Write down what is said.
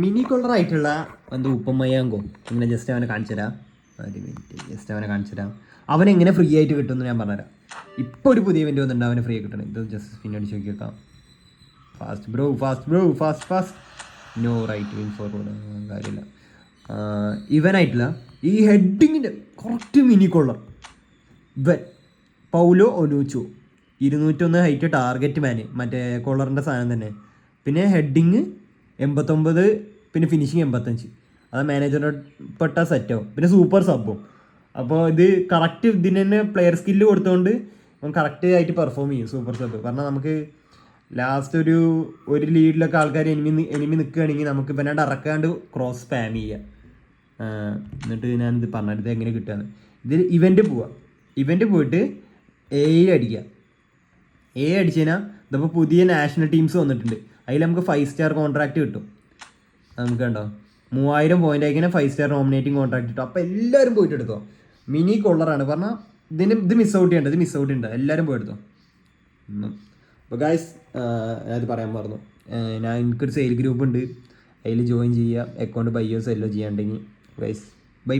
Mini കൊള്ളറായിട്ടുള്ള എന്തോ ഉപ്പമയ്യാങ്കോ ഇങ്ങനെ just അവനെ കാണിച്ചു തരാം. ഒരു മിനിറ്റ്, ജസ്റ്റ് അവനെ കാണിച്ചു തരാം. അവനെങ്ങനെ ഫ്രീ ആയിട്ട് കിട്ടുമെന്ന് ഞാൻ പറഞ്ഞുതരാം. ഇപ്പോൾ ഒരു പുതിയ ഇവൻ്റ് വന്നിട്ടുണ്ട്, അവന് ഫ്രീ കിട്ടണം. ഇത് ജസ്റ്റ് പിന്നെ അടിച്ച് നോക്കി വെക്കാം. Fast bro, fast bro, fast fast. No right wing forward, കാര്യമില്ല. ഇവനായിട്ടില്ല ഈ ഹെഡിങ്ങിൻ്റെ കറക്റ്റ് മിനി കൊള്ളർ. ഇവൻ Paul Onuachu 201 height, target man, മറ്റേ കൊള്ളറിൻ്റെ സാധനം തന്നെ. പിന്നെ ഹെഡിങ് 89, പിന്നെ ഫിനിഷിങ് 85. അത് മാനേജറിനോട് പെട്ട സെറ്റോ. പിന്നെ സൂപ്പർ സബ്ബോ. അപ്പോൾ ഇത് കറക്റ്റ് ഇതിന് തന്നെ പ്ലെയർ സ്കില്ല് കൊടുത്തുകൊണ്ട് കറക്റ്റ് ആയിട്ട് പെർഫോം ചെയ്യും സൂപ്പർ സബ്. കാരണം നമുക്ക് ലാസ്റ്റ് ഒരു ലീഡിലൊക്കെ ആൾക്കാർ എനിമി നിൽക്കുകയാണെങ്കിൽ നമുക്ക് പിന്നെ ഇറക്കാണ്ട് ക്രോസ് സ്പാം ചെയ്യുക. എന്നിട്ട് ഞാനിത് പറഞ്ഞത് ഇത് എങ്ങനെ കിട്ടുകയാണ്. ഇതിൽ ഇവൻ്റ് പോയിട്ട് അടിക്കുക. അടിച്ചു കഴിഞ്ഞാൽ ഇതിപ്പോൾ പുതിയ നാഷണൽ ടീംസ് വന്നിട്ടുണ്ട്. അതിൽ നമുക്ക് 5 സ്റ്റാർ കോൺട്രാക്റ്റ് കിട്ടും. നമുക്ക് കണ്ടോ 3000 പോയിൻ്റ് ആയിക്കഴിഞ്ഞാൽ 5 സ്റ്റാർ നോമിനേറ്റിംഗ് കോൺട്രാക്ട് കിട്ടും. അപ്പോൾ എല്ലാവരും പോയിട്ട് എടുത്തോ. മിനി കൊള്ളറാണ് പറഞ്ഞാൽ ഇത് മിസ് ഔട്ട് ചെയ്യേണ്ട എല്ലാവരും പോയെടുത്തോ. അപ്പോൾ ഗായ്സ് ഞാനത് പറയാൻ മറന്നു. എനിക്കൊരു സെയിൽ ഗ്രൂപ്പ് ഉണ്ട്, അതിൽ ജോയിൻ ചെയ്യുക. അക്കൗണ്ട് ബൈയോ സെല്ലോ ചെയ്യാണ്ടെങ്കിൽ ഗൈസ് ബൈ.